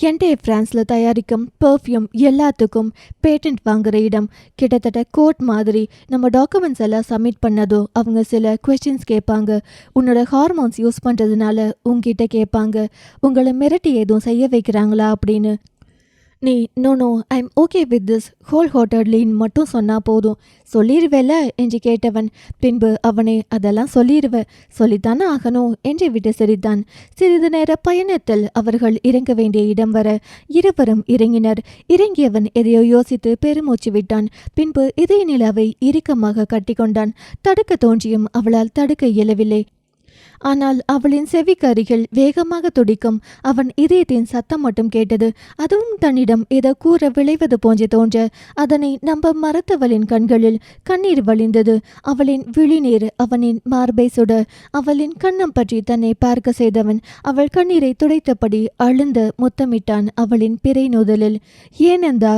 என்டையர் பிரான்ஸில் தயாரிக்கும் பெர்ஃப்யூம் எல்லாத்துக்கும் பேட்டன்ட் வாங்குற இடம். கிட்டத்தட்ட கோர்ட் மாதிரி. நம்ம டாக்குமெண்ட்ஸ் எல்லாம் சப்மிட் பண்ணதோ அவங்க சில கொஸ்டின்ஸ் கேட்பாங்க. உன்னோட ஹார்மோன்ஸ் யூஸ் பண்ணுறதுனால உங்ககிட்ட கேட்பாங்க, உங்களை மிரட்டி எதுவும் செய்ய வைக்கிறாங்களா அப்படின்னு. நீ no I'm okay with this whole ஹார்ட்டட்லின்னு மட்டும் சொன்னா போதும். சொல்லிடுவேல என்று கேட்டவன் பின்பு அவனே, அதெல்லாம் சொல்லித்தானே ஆகணும் என்று விட்டு சிரித்தான். சிறிது நேர பயணத்தில் அவர்கள் இறங்க வேண்டிய இடம் வர இருவரும் இறங்கினர். இறங்கியவன் எதையோ யோசித்து பெருமூச்சு விட்டான். பின்பு இதய நிலாவை இறுக்கமாக கட்டி கொண்டான். தடுக்க தோன்றியும் அவளால் தடுக்க இயலவில்லை. ஆனால் அவளின் செவிக்கருகில் வேகமாக துடிக்கும் அவன் இதயத்தின் சத்தம் மட்டும் கேட்டது. அதுவும் தன்னிடம் ஏதோ கூற விளைவது போன்று தோன்ற அதனை நம்ப மறுத்தவளின் கண்களில் கண்ணீர் வழிந்தது. அவளின் விழிநீர் அவனின் மார்பை சுட அவளின் கண்ணம் பற்றி தன்னை பார்க்க செய்தவன் அவள் கண்ணீரை துடைத்தபடி அழுந்த முத்தமிட்டான் அவளின் பிறை நூதலில். ஏனெந்தா,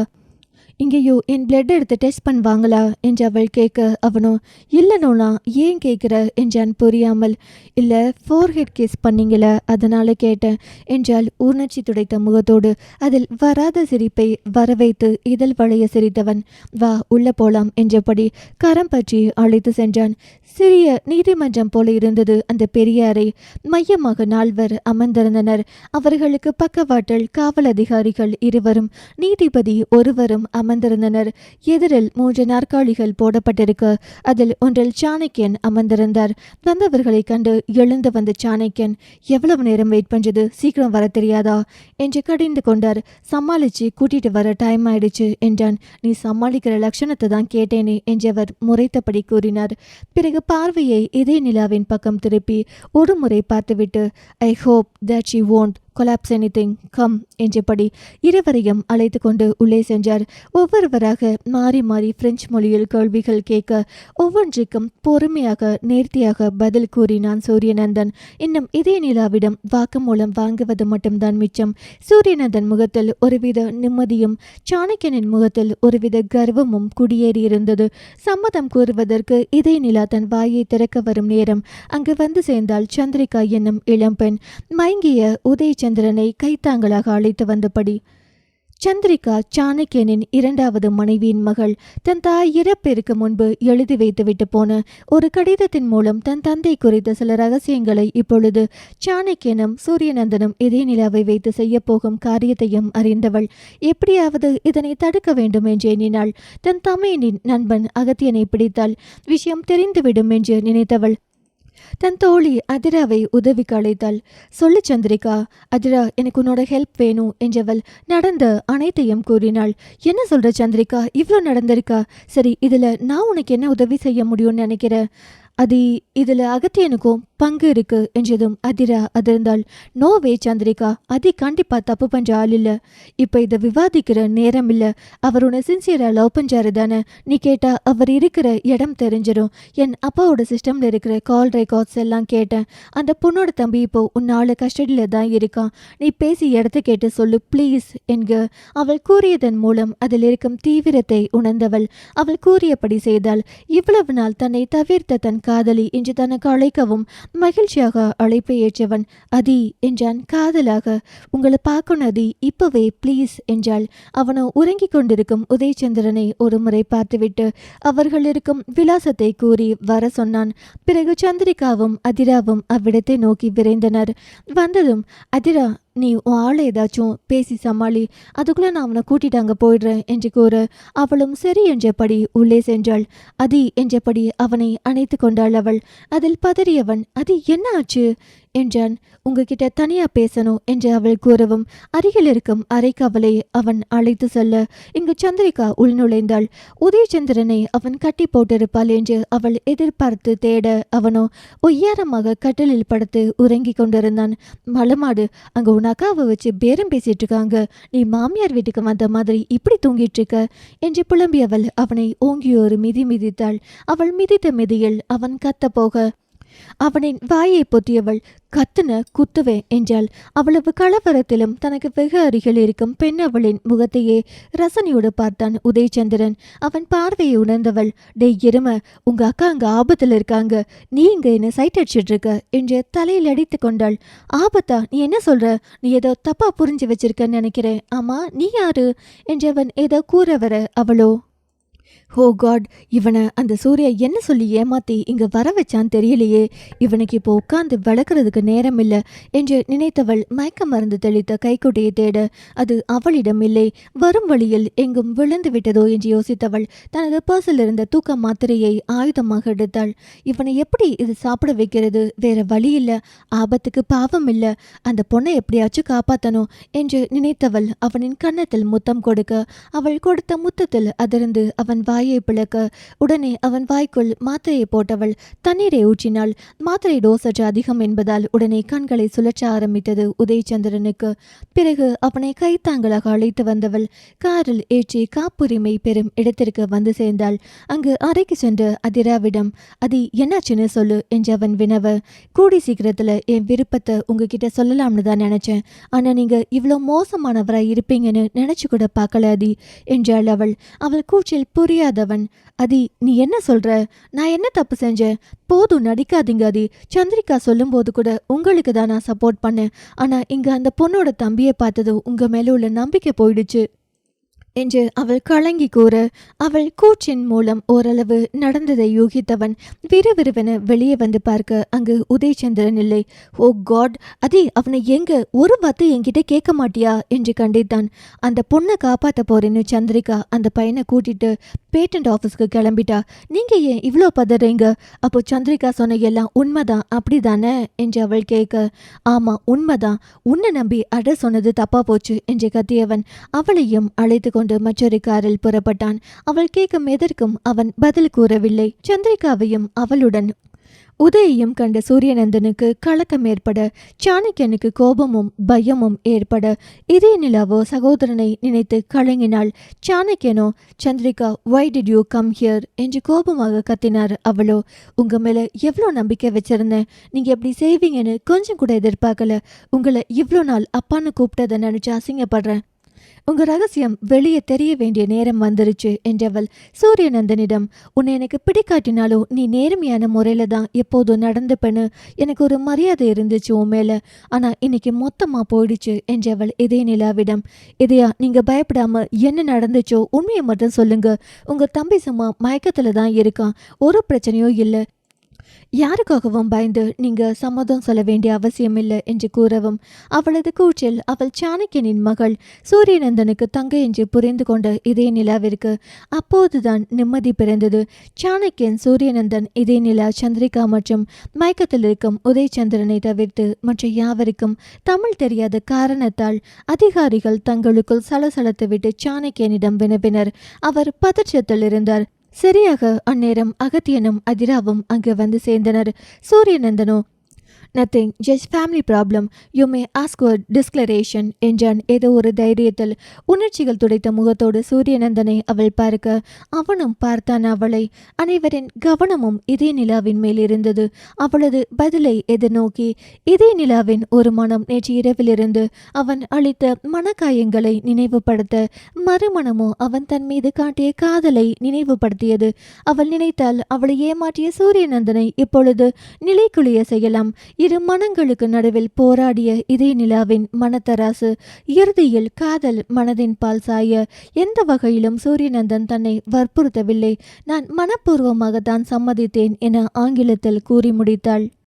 இங்கேயோ என் பிளட் எடுத்து டெஸ்ட் பண்ணுவாங்களா என்று அவள் கேட்க அவனோ, இல்லைனோனா ஏன் கேட்குற என்றான் புரியாமல். இல்லை, ஃபோர்ஹெட் கேஸ் பண்ணீங்கள அதனால கேட்டேன் என்றால் உணர்ச்சி துடைத்த முகத்தோடு. அதில் வராத சிரிப்பை வரவைத்து இதழ் வளைய சிரித்தவன், வா உள்ள போலாம் என்றபடி கரம் பற்றி அழைத்து சென்றான். சிறிய நீதிமன்றம் போல இருந்தது அந்த பெரிய அறை. மையமாக 4 அமர்ந்திருந்தனர். அவர்களுக்கு பக்கவாட்டில் காவல் அதிகாரிகள் 2, நீதிபதி 1 அமர்ந்திருந்தனர். எதிரில் 3 நாற்காலிகள் போடப்பட்டிருக்க அதில் ஒன்றில் சாணக்கியன் அமர்ந்திருந்தார். வந்தவர்களை கண்டு எழுந்து வந்த சாணக்கியன், எவ்வளவு நேரம் வெயிட் பண்றது, சீக்கிரம் வர தெரியாதா என்று கடிந்து கொண்டார். சமாளிச்சு கூட்டிட்டு வர டைம் ஆயிடுச்சு என்றான். நீ சமாளிக்கிற லட்சணத்தை தான் கேட்டேனே என்றவர் முறைத்தபடி கூறினார். பிறகு பார்வையை இதே நிலாவின் பக்கம் திருப்பி ஒரு முறை பார்த்துவிட்டு, I hope that she won't collapse anything, come என்றபடி இருவரையும் அழைத்து கொண்டு உள்ளே சென்றார். ஒவ்வொருவராக மாறி மாறி பிரெஞ்சு மொழியில் கேள்விகள் கேட்க ஒவ்வொன்றுக்கும் பொறுமையாக நேர்த்தியாக பதில் கூறினான் சூரியநந்தன். இன்னும் இதே நிலாவிடம் வாக்குமூலம் வாங்குவது மட்டும்தான் மிச்சம். சூரியநந்தன் முகத்தில் ஒருவித நிம்மதியும் சாணக்கியனின் முகத்தில் ஒருவித கர்வமும் குடியேறியிருந்தது. சம்மதம் கூறுவதற்கு இதே நிலா தன் வாயை திறக்க வரும் நேரம் அங்கு வந்து சேர்ந்தால் சந்திரிகா என்னும் இளம்பெண் மயங்கிய உதயச்சந்திரனை கைத்தாங்களாக அழைத்து வந்தபடி. சந்திரிகா சாணக்கியனின் 2வது மனைவியின் மகள். தன் தாய் இறப்பிற்கு முன்பு எழுதி வைத்துவிட்டு போன ஒரு கடிதத்தின் மூலம் தன் தந்தை குறித்த சில ரகசியங்களை இப்பொழுது சாணக்கியனும் சூரியநந்தனும் இதே நிலாவை வைத்து செய்யப்போகும் காரியத்தையும் அறிந்தவள். எப்படியாவது இதனை தடுக்க வேண்டும் என்று எண்ணினாள். தன் தமையனின் நண்பன் அகத்தியனை பிடித்தால் விஷயம் தெரிந்துவிடும் என்று நினைத்தவள் தன் தோழி அதிராவை உதவிக்கு அழைத்தாள். சொல்லு சந்திரிகா, அதிரா எனக்கு உன்னோட ஹெல்ப் வேணும் என்றவள் நடந்த அனைத்தையும் கூறினாள். என்ன சொல்ற சந்திரிகா, இவ்வளோ நடந்திருக்கா? சரி, இதுல நான் உனக்கு என்ன உதவி செய்ய முடியும்னு நினைக்கிறேன்? அது இதுல அகத்தியனுக்கும் பங்கு இருக்கு என்றதும் அதிரா அதிர்ந்தாள். நோவே சந்திரிகா, கண்டிப்பா தப்பு பண்ற ஆள் இல்ல. இப்ப இதை விவாதிக்கிற நேரம் இல்ல. அவர் உன்னை சின்சியரா லவ் பண்றாரு தானே? நீ கேட்டா அவர் இருக்கிற இடம் தெரிஞ்சிடும். என் அப்பாவோட சிஸ்டம்ல இருக்கிற கால் ரெக்கார்ட்ஸ் எல்லாம் கேட்டேன். அந்த பொண்ணோட தம்பி இப்போ உன்னால கஸ்டடியில தான் இருக்கான். நீ பேசி இடத்த கேட்டு சொல்லு ப்ளீஸ் என்க. அவள் கூறியதன் மூலம் அதில் இருக்கும் தீவிரத்தை உணர்ந்தவள். அவள் கூறியபடி செய்தாள். இவ்வளவு நாள் தன்னை தவிர்த்த தன் காதலி இன்று தனக்கு அழைக்கவும் மகிழ்ச்சியாக அழைப்பை ஏற்றவன். அதி என்றான் காதலாக. உங்களை பார்க்கணும் அதி, இப்பவே ப்ளீஸ் என்றாள். அவனோ உறங்கிக் கொண்டிருக்கும் உதயச்சந்திரனை ஒரு முறை பார்த்துவிட்டு அவர்கள் இருக்கும் விலாசத்தை கூறி வர சொன்னான். பிறகு சந்திரிகாவும் அதிராவும் அவ்விடத்தை நோக்கி விரைந்தனர். வந்ததும், அதிரா நீ உன் ஆளை ஏதாச்சும் பேசி சமாளி, அதுக்குள்ள நான் அவனை கூட்டிட்டு அங்கே போயிடுறேன் என்று கூற அவளும் சரி என்றபடி உள்ளே சென்றாள். அதி என்றபடி அவனை அணைத்து கொண்டாள் அவள். அதில் பதறியவன், அதி என்ன ஆச்சு என்றான். உங்ககிட்ட தனியா பேசணும் என்று அவள் கூறவும் அருகில் இருக்கும் அறைக்கு அவளை அவன் அழைத்து செல்ல இங்கு சந்திரிகா உள்நுழைந்தாள். உதயச்சந்திரனை அவன் கட்டி போட்டிருப்பாள் என்று அவள் எதிர்பார்த்து தேட அவனோ ஒய்யாரமாக கட்டிலில் படுத்து உறங்கி கொண்டிருந்தான். மலமாடு, அங்க உன் அக்காவை வச்சு பேரம் பேசிட்டு இருக்காங்க. நீ மாமியார் வீட்டுக்கு வந்த மாதிரி இப்படி தூங்கிட்டு இருக்க என்று புலம்பியவள் அவனை ஓங்கி ஒரு மிதி மிதித்தாள். அவள் மிதித்த மிதியில் அவன் கத்த போக அவனின் வாயை பொத்தியவள், கத்துன குத்துவேன் என்றாள். அவ்வளவு கலவரத்திலும் தனக்கு வெகு அருகில் இருக்கும் பெண் அவளின் முகத்தையே ரசனையோடு பார்த்தான் உதயச்சந்திரன். அவன் பார்வையை உணர்ந்தவள், டேய் எரும, உங்க அக்கா அங்க ஆபத்தில் இருக்காங்க, நீ இங்க என்ன சைட் அடிச்சிட்டு இருக்க என்று தலையில் அடித்து கொண்டாள். ஆபத்தா? நீ என்ன சொல்ற? நீ ஏதோ தப்பா புரிஞ்சு வச்சிருக்கன்னு நினைக்கிறேன். ஆமா, நீ யாரு என்றவன் ஏதோ கூற வர அவளோ, ஓ காட், இவனை அந்த சூர்யா என்ன சொல்லி ஏமாத்தி இங்க வர வச்சான்னு தெரியலையே. இவனுக்கு இப்போ உட்கார்ந்து விளக்குறதுக்கு நேரம் இல்லை என்று நினைத்தவள் மயக்க மருந்து தெளித்த கைக்குட்டையை தேட அது அவளிடம் இல்லை. வரும் வழியில் எங்கும் விழுந்து விட்டதோ என்று யோசித்தவள் தனது பர்சில் இருந்த தூக்க மாத்திரையை ஆயுதமாக எடுத்தாள். இவனை எப்படி இது சாப்பிட வைக்கிறது? வேற வழி இல்லை. ஆபத்துக்கு பாவம் இல்லை. அந்த பொண்ணை எப்படியாச்சும் காப்பாற்றணும் என்று நினைத்தவள் அவனின் கன்னத்தில் முத்தம் கொடுக்க அவள் கொடுத்த முத்தத்தில் அதிர்ந்து அவன் வாயை பிளக்க உடனே அவன் வாய்க்குள் மாத்திரையை போட்டவள் தண்ணீரை ஊற்றினாள். மாத்திரை டோஸ் சற்று அதிகம் என்பதால் உடனே கண்களை சுழற்ற ஆரம்பித்தது உதயச்சந்திரனுக்கு. பிறகு அவனை கைத்தாங்களாக அழைத்து வந்தவள் காரில் ஏற்றி காப்புரிமை பெறும் இடத்திற்கு வந்து சேர்ந்தாள். அங்கு அறைக்கு சென்று அதிராவிடம், அதி என்னாச்சுன்னு சொல்லு என்று அவன் வினவ, கூடி சீக்கிரத்துல என் விருப்பத்தை உங்ககிட்ட சொல்லலாம்னு தான் நினைச்சேன். ஆனா நீங்க இவ்வளோ மோசமானவராய் இருப்பீங்கன்னு நினைச்சு கூட பார்க்கல அதி என்றாள் அவள். அவள் கூற்றில் புரியாதவன், அதி நீ என்ன சொல்ற? நான் என்ன தப்பு செஞ்சேன்? போதும் நடிக்காதீங்க அதி. சந்திரிகா சொல்லும் போது கூட உங்களுக்கு தான் நான் சப்போர்ட் பண்ணேன். ஆனா இங்க அந்த பொண்ணோட தம்பியை பார்த்தது உங்க மேல உள்ள நம்பிக்கை போயிடுச்சு. என்று அவள் கலங்கி கூற, அவள் கூற்றின் மூலம் ஓரளவு நடந்ததை யூகித்தவன் விறுவிறுவென வெளியே வந்து பார்க்க அங்கு உதயச்சந்திரன் இல்லை. ஓ காட், அதே அவனை எங்க, ஒரு வார்த்தை என்கிட்ட கேட்க மாட்டியா என்று கண்டித்தான். அந்த பொண்ணை காப்பாற்ற போறேன்னு சந்திரிகா அந்த பையனை கூட்டிட்டு பேட்டன்ட் ஆஃபீஸ்க்கு கிளம்பிட்டா. நீங்க ஏன் இவ்வளோ பதறீங்க? அப்போ சந்திரிகா சொன்ன எல்லாம் உண்மைதான் அப்படிதானே என்று அவள் கேட்க, ஆமா உண்மைதான், உன்னை நம்பி அட்ரஸ் சொன்னது தப்பா போச்சு என்று கத்தியவன் அவளையும் அழைத்து கொண்டு மற்றொரு காரில் புறப்பட்டான். அவள் கேட்கும் எதற்கும் அவன் பதில் கூறவில்லை. சந்திரிகாவையும் அவளுடன் உதயையும் கண்ட சூரியநந்தனுக்கு கலக்கம் ஏற்பட, சாணக்கியனுக்கு கோபமும் பயமும் ஏற்பட, இதே நிலாவோ சகோதரனை நினைத்து கலங்கினாள். சாணக்கியனோ, Chandrika why did you come here என்று கோபமாக கத்தினார். அவளோ, உங்க மேல எவ்வளோ நம்பிக்கை வச்சிருந்தேன், நீங்க எப்படி செய்வீங்கன்னு கொஞ்சம் கூட எதிர்பார்க்கல. உங்களை இவ்வளோ நாள் அப்பான்னு கூப்பிட்டதை நினைச்சு அசிங்கப்படுறேன். உங்க ரகசியம் வெளியே தெரிய வேண்டிய நேரம் வந்துருச்சு என்றவள் சூரியநந்தனிடம், உன்னை எனக்கு பிடிக்காட்டினாலும் நீ நேர்மையான முறையில தான் எப்போதும் நடந்துப்பேன்னு எனக்கு ஒரு மரியாதை இருந்துச்சு உன் மேல. ஆனா இன்னைக்கு மொத்தமா போயிடுச்சு என்றவள் இதே நிலாவிடம். இதையா, நீங்க பயப்படாம என்ன நடந்துச்சோ உண்மையை மட்டும் சொல்லுங்க. உங்க தம்பி சும்மா மயக்கத்துல தான் இருக்கான், ஒரு பிரச்சனையும் இல்லை. யாருக்காகவும் பயந்து நீங்க சம்மதம் சொல்ல வேண்டிய அவசியம் இல்லை என்று கூறவும், அவளது கூற்றில் அவள் சாணக்கியனின் மகள் சூரியநந்தனுக்கு தங்கை என்று புரிந்து கொண்ட இதே நிலாவிற்கு அப்போதுதான் நிம்மதி பிறந்தது. சாணக்கியன், சூரியநந்தன், இதே நிலா, சந்திரிகா மற்றும் மயக்கத்தில் இருக்கும் உதயச்சந்திரனை தவிர்த்து மற்ற யாவருக்கும் தமிழ் தெரியாத காரணத்தால் அதிகாரிகள் தங்களுக்குள் சலசலத்து விட்டு சாணக்கியனிடம் வினவினர். அவர் பதற்றத்தில் இருந்தார். சரியாக அந்நேரம் அகத்தியனும் அதிராவும் அங்கு வந்து சேர்ந்தனர். சூரியநந்தனோ, nothing, just family problem, you may ask ஒரு டிஸ்கிளரேஷன் என்றான் ஏதோ ஒரு தைரியத்தில். உணர்ச்சிகள் துடைத்த முகத்தோடு சூரியநந்தனை அவள் பார்க்க அவனும் பார்த்தான் அவளை. அனைவரின் கவனமும் இதே நிலாவின் மேல் இருந்தது. அவளது பதிலை எதிர்நோக்கி இதே நிலாவின் ஒரு மனம் நேற்று இரவிலிருந்து அவன் அளித்த மனக்காயங்களை நினைவுபடுத்த, மறுமணமோ அவன் தன் மீது காட்டிய காதலை நினைவுபடுத்தியது. அவள் நினைத்தால் அவளை ஏமாற்றிய சூரியநந்தனை இப்பொழுது நிலைக்குழிய செய்யலாம். இரு மனங்களுக்கு நடுவில் போராடிய இதே நிலாவின் மனத்தராசு இறுதியில் காதல் மனதின் பால் சாய எந்த வகையிலும் சூரியநந்தன் தன்னை வற்புறுத்தவில்லை. நான் மனப்பூர்வமாக தான் சம்மதித்தேன் என ஆங்கிலத்தில் கூறி முடித்தாள்.